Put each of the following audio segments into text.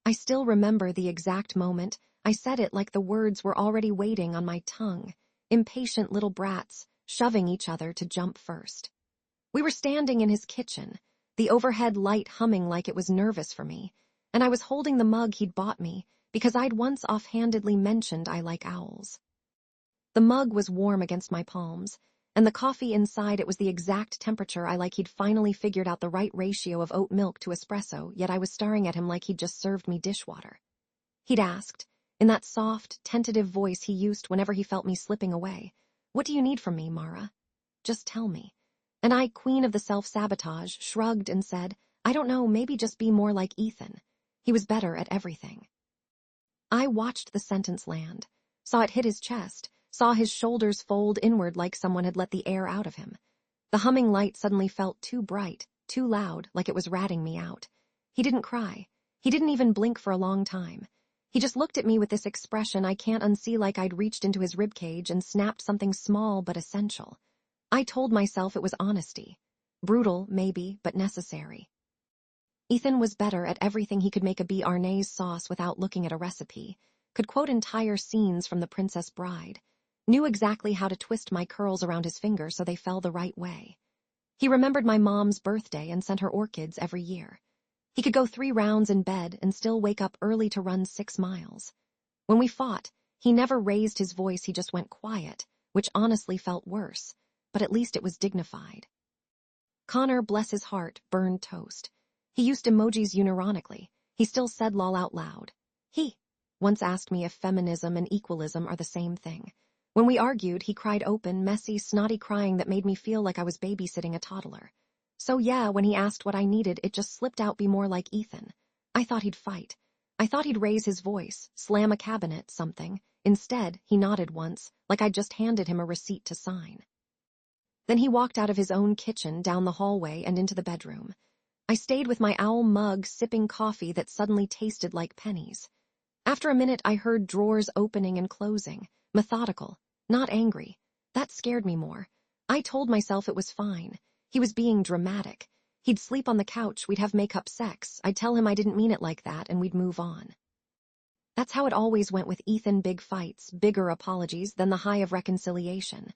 I still remember the exact moment. I said it like the words were already waiting on my tongue. Impatient little brats, shoving each other to jump first. We were standing in his kitchen, the overhead light humming like it was nervous for me, and I was holding the mug he'd bought me because I'd once offhandedly mentioned I like owls. The mug was warm against my palms, and the coffee inside it was the exact temperature I like. He'd finally figured out the right ratio of oat milk to espresso, yet I was staring at him like he'd just served me dishwater. He'd asked, in that soft, tentative voice he used whenever he felt me slipping away, "What do you need from me, Mara? Just tell me." And I, queen of the self-sabotage, shrugged and said, "I don't know, maybe just be more like Ethan. He was better at everything." I watched the sentence land, saw it hit his chest, saw his shoulders fold inward like someone had let the air out of him. The humming light suddenly felt too bright, too loud, like it was ratting me out. He didn't cry. He didn't even blink for a long time. He just looked at me with this expression I can't unsee, like I'd reached into his ribcage and snapped something small but essential. I told myself it was honesty. Brutal, maybe, but necessary. Ethan was better at everything. He could make a béarnaise sauce without looking at a recipe, could quote entire scenes from The Princess Bride, knew exactly how to twist my curls around his finger so they fell the right way. He remembered my mom's birthday and sent her orchids every year. He could go 3 rounds in bed and still wake up early to run 6 miles. When we fought, he never raised his voice, he just went quiet, which honestly felt worse, but at least it was dignified. Connor, bless his heart, burned toast. He used emojis unironically. He still said lol out loud. He once asked me if feminism and equalism are the same thing. When we argued, he cried open, messy, snotty crying that made me feel like I was babysitting a toddler. So yeah, when he asked what I needed, it just slipped out, be more like Ethan. I thought he'd fight. I thought he'd raise his voice, slam a cabinet, something. Instead, he nodded once, like I'd just handed him a receipt to sign. Then he walked out of his own kitchen, down the hallway, and into the bedroom. I stayed with my owl mug, sipping coffee that suddenly tasted like pennies. After a minute, I heard drawers opening and closing, methodical, not angry. That scared me more. I told myself it was fine. He was being dramatic. He'd sleep on the couch, we'd have make-up sex, I'd tell him I didn't mean it like that, and we'd move on. That's how it always went with Ethan: big fights, bigger apologies, then the high of reconciliation.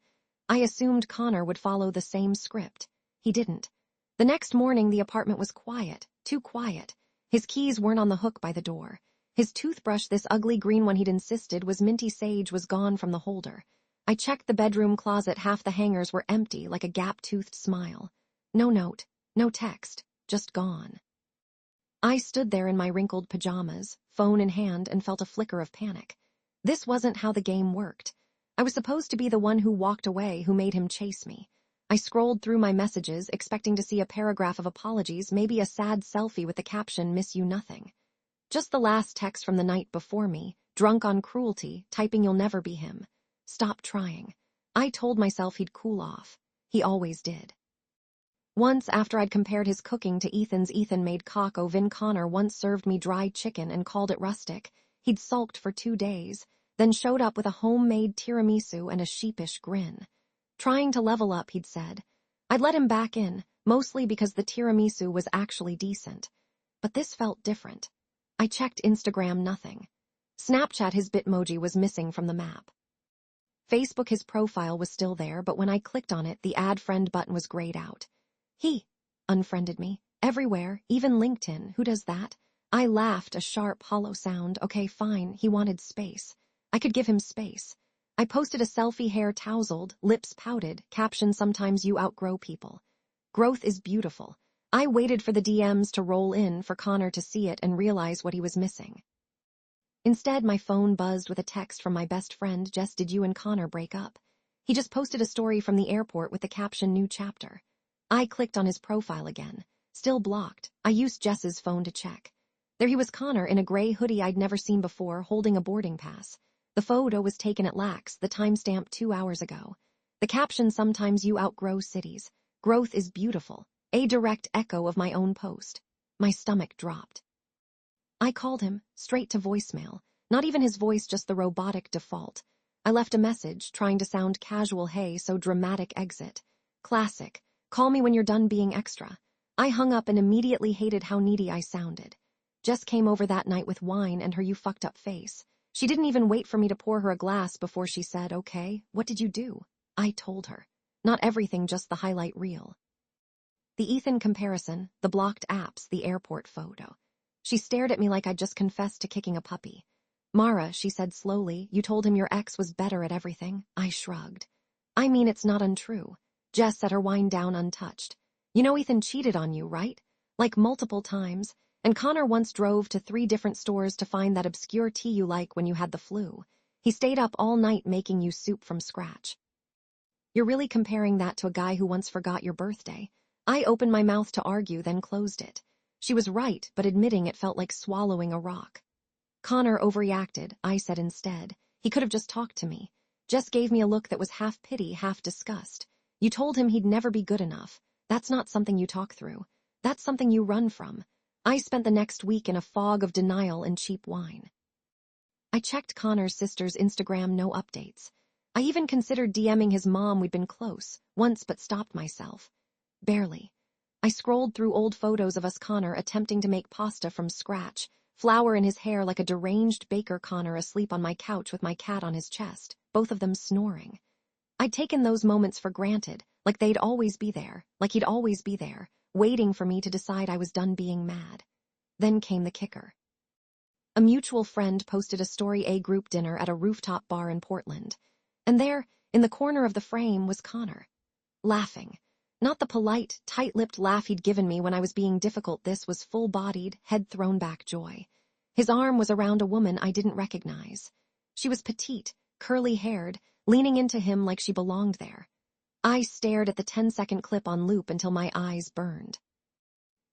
I assumed Connor would follow the same script. He didn't. The next morning, the apartment was quiet, too quiet. His keys weren't on the hook by the door. His toothbrush, this ugly green one he'd insisted was minty sage, was gone from the holder. I checked the bedroom closet, half the hangers were empty, like a gap-toothed smile. No note, no text, just gone. I stood there in my wrinkled pajamas, phone in hand, and felt a flicker of panic. This wasn't how the game worked. I was supposed to be the one who walked away, who made him chase me. I scrolled through my messages, expecting to see a paragraph of apologies, maybe a sad selfie with the caption, "Miss you nothing." Just the last text from the night before me, drunk on cruelty, typing, "You'll never be him. Stop trying." I told myself he'd cool off. He always did. Once, after I'd compared his cooking to Ethan's, Ethan made coq au vin. Connor once served me dried chicken and called it rustic. He'd sulked for 2 days, then showed up with a homemade tiramisu and a sheepish grin. Trying to level up, he'd said. I'd let him back in, mostly because the tiramisu was actually decent. But this felt different. I checked Instagram, nothing. Snapchat, his Bitmoji was missing from the map. Facebook, his profile was still there, but when I clicked on it, the add friend button was grayed out. He unfriended me, everywhere, even LinkedIn. Who does that? I laughed, a sharp, hollow sound. Okay, fine, he wanted space. I could give him space. I posted a selfie, hair tousled, lips pouted, caption, "Sometimes you outgrow people. Growth is beautiful." I waited for the DMs to roll in, for Connor to see it and realize what he was missing. Instead, my phone buzzed with a text from my best friend, "Jess, did you and Connor break up?" He just posted a story from the airport with the caption, "New chapter." I clicked on his profile again. Still blocked. I used Jess's phone to check. There he was, Connor, in a gray hoodie I'd never seen before, holding a boarding pass. The photo was taken at Lax, the timestamp 2 hours ago. The caption, "Sometimes you outgrow cities. Growth is beautiful." A direct echo of my own post. My stomach dropped. I called him, straight to voicemail. Not even his voice, just the robotic default. I left a message, trying to sound casual. "Hey, so dramatic exit. Classic. Call me when you're done being extra." I hung up and immediately hated how needy I sounded. Jess came over that night with wine and her you fucked up face. She didn't even wait for me to pour her a glass before she said, okay, what did you do? I told her. Not everything, just the highlight reel. The Ethan comparison, the blocked apps, the airport photo. She stared at me like I'd just confessed to kicking a puppy. Mara, she said slowly, you told him your ex was better at everything. I shrugged. I mean, it's not untrue. Jess set her wine down untouched. You know Ethan cheated on you, right? Like multiple times. And Connor once drove to 3 different stores to find that obscure tea you like when you had the flu. He stayed up all night making you soup from scratch. You're really comparing that to a guy who once forgot your birthday. I opened my mouth to argue, then closed it. She was right, but admitting it felt like swallowing a rock. Connor overreacted, I said instead. He could have just talked to me. Jess gave me a look that was half pity, half disgust. You told him he'd never be good enough. That's not something you talk through. That's something you run from. I spent the next week in a fog of denial and cheap wine. I checked Connor's sister's Instagram, no updates. I even considered DMing his mom, we'd been close, once, but stopped myself. Barely. I scrolled through old photos of us, Connor attempting to make pasta from scratch, flour in his hair like a deranged baker, Connor asleep on my couch with my cat on his chest, both of them snoring. I'd taken those moments for granted, like they'd always be there, like he'd always be there, waiting for me to decide I was done being mad. Then came the kicker. A mutual friend posted a story, a group dinner at a rooftop bar in Portland. And there, in the corner of the frame, was Connor. Laughing. Not the polite, tight-lipped laugh he'd given me when I was being difficult. This was full-bodied, head-thrown-back joy. His arm was around a woman I didn't recognize. She was petite, curly-haired, leaning into him like she belonged there. I stared at the 10-second clip on loop until my eyes burned.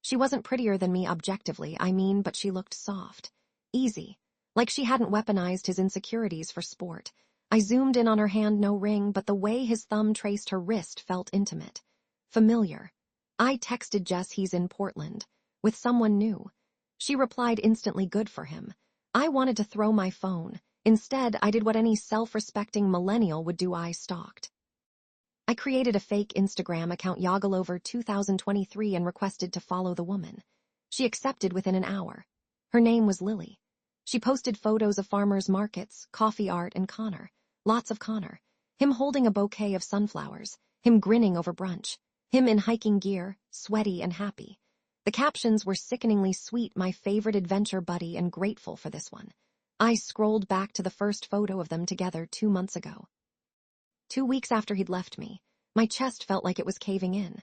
She wasn't prettier than me objectively, I mean, but she looked soft. Easy. Like she hadn't weaponized his insecurities for sport. I zoomed in on her hand, no ring, but the way his thumb traced her wrist felt intimate. Familiar. I texted Jess he's in Portland. With someone new. She replied instantly, good for him. I wanted to throw my phone. Instead, I did what any self-respecting millennial would do. I stalked. I created a fake Instagram account, Yagalover 2023, and requested to follow the woman. She accepted within an hour. Her name was Lily. She posted photos of farmers markets, coffee art, and Connor. Lots of Connor. Him holding a bouquet of sunflowers. Him grinning over brunch. Him in hiking gear, sweaty and happy. The captions were sickeningly sweet, my favorite adventure buddy, and grateful for this one. I scrolled back to the first photo of them together 2 months ago. 2 weeks after he'd left me, my chest felt like it was caving in.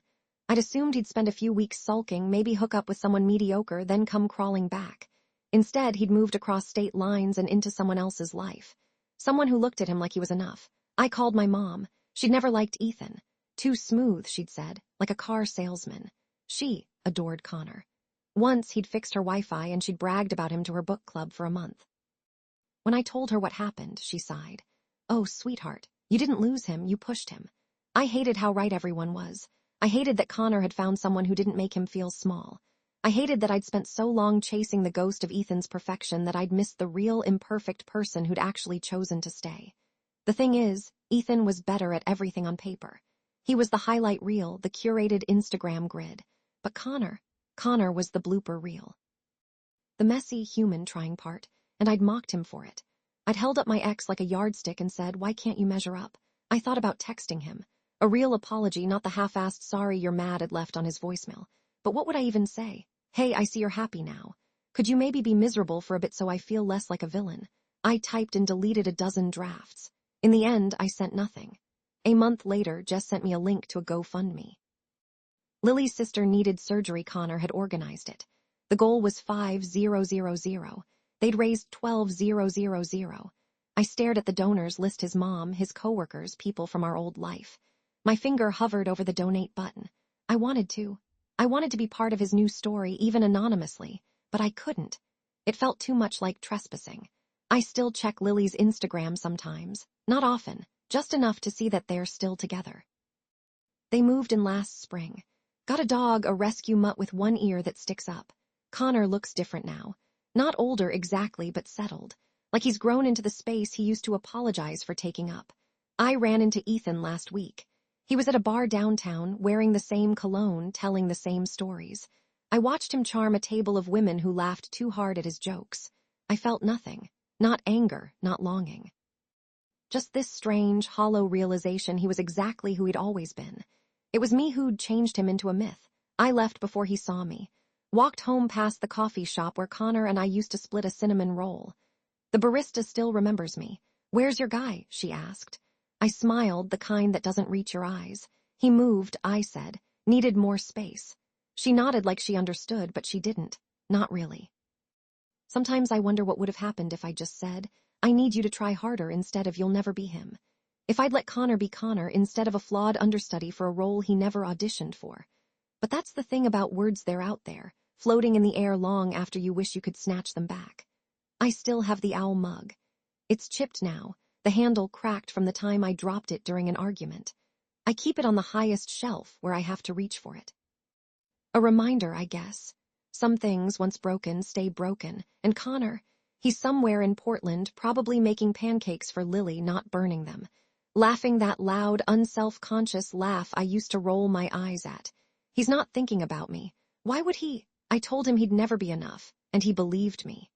I'd assumed he'd spend a few weeks sulking, maybe hook up with someone mediocre, then come crawling back. Instead, he'd moved across state lines and into someone else's life. Someone who looked at him like he was enough. I called my mom. She'd never liked Ethan. Too smooth, she'd said, like a car salesman. She adored Connor. Once he'd fixed her Wi-Fi and she'd bragged about him to her book club for a month. When I told her what happened, she sighed. Oh, sweetheart, you didn't lose him, you pushed him. I hated how right everyone was. I hated that Connor had found someone who didn't make him feel small. I hated that I'd spent so long chasing the ghost of Ethan's perfection that I'd missed the real, imperfect person who'd actually chosen to stay. The thing is, Ethan was better at everything on paper. He was the highlight reel, the curated Instagram grid. But Connor was the blooper reel. The messy, human trying part, and I'd mocked him for it. I'd held up my ex like a yardstick and said, why can't you measure up? I thought about texting him. A real apology, not the half-assed sorry you're mad I'd left on his voicemail. But what would I even say? Hey, I see you're happy now. Could you maybe be miserable for a bit so I feel less like a villain? I typed and deleted a dozen drafts. In the end, I sent nothing. A month later, Jess sent me a link to a GoFundMe. Lily's sister needed surgery. Connor had organized it. The goal was 5,000. They'd raised 12,000. I stared at the donors list, his mom, his coworkers, people from our old life. My finger hovered over the donate button. I wanted to be part of his new story, even anonymously, but I couldn't. It felt too much like trespassing. I still check Lily's Instagram sometimes, not often, just enough to see that they're still together. They moved in last spring. Got a dog, a rescue mutt with one ear that sticks up. Connor looks different now. Not older exactly, but settled. Like he's grown into the space he used to apologize for taking up. I ran into Ethan last week. He was at a bar downtown, wearing the same cologne, telling the same stories. I watched him charm a table of women who laughed too hard at his jokes. I felt nothing. Not anger, not longing. Just this strange, hollow realization he was exactly who he'd always been. It was me who'd changed him into a myth. I left before he saw me. Walked home past the coffee shop where Connor and I used to split a cinnamon roll. The barista still remembers me. "Where's your guy?" she asked. I smiled, the kind that doesn't reach your eyes. He moved, I said. Needed more space. She nodded like she understood, but she didn't. Not really. Sometimes I wonder what would have happened if I just said, "I need you to try harder," instead of "You'll never be him." If I'd let Connor be Connor instead of a flawed understudy for a role he never auditioned for. But that's the thing about words, they're out there, floating in the air long after you wish you could snatch them back. I still have the owl mug. It's chipped now, the handle cracked from the time I dropped it during an argument. I keep it on the highest shelf where I have to reach for it. A reminder, I guess. Some things, once broken, stay broken, and Connor, he's somewhere in Portland, probably making pancakes for Lily, not burning them. Laughing that loud, unself-conscious laugh I used to roll my eyes at. He's not thinking about me. Why would he? I told him he'd never be enough, and he believed me.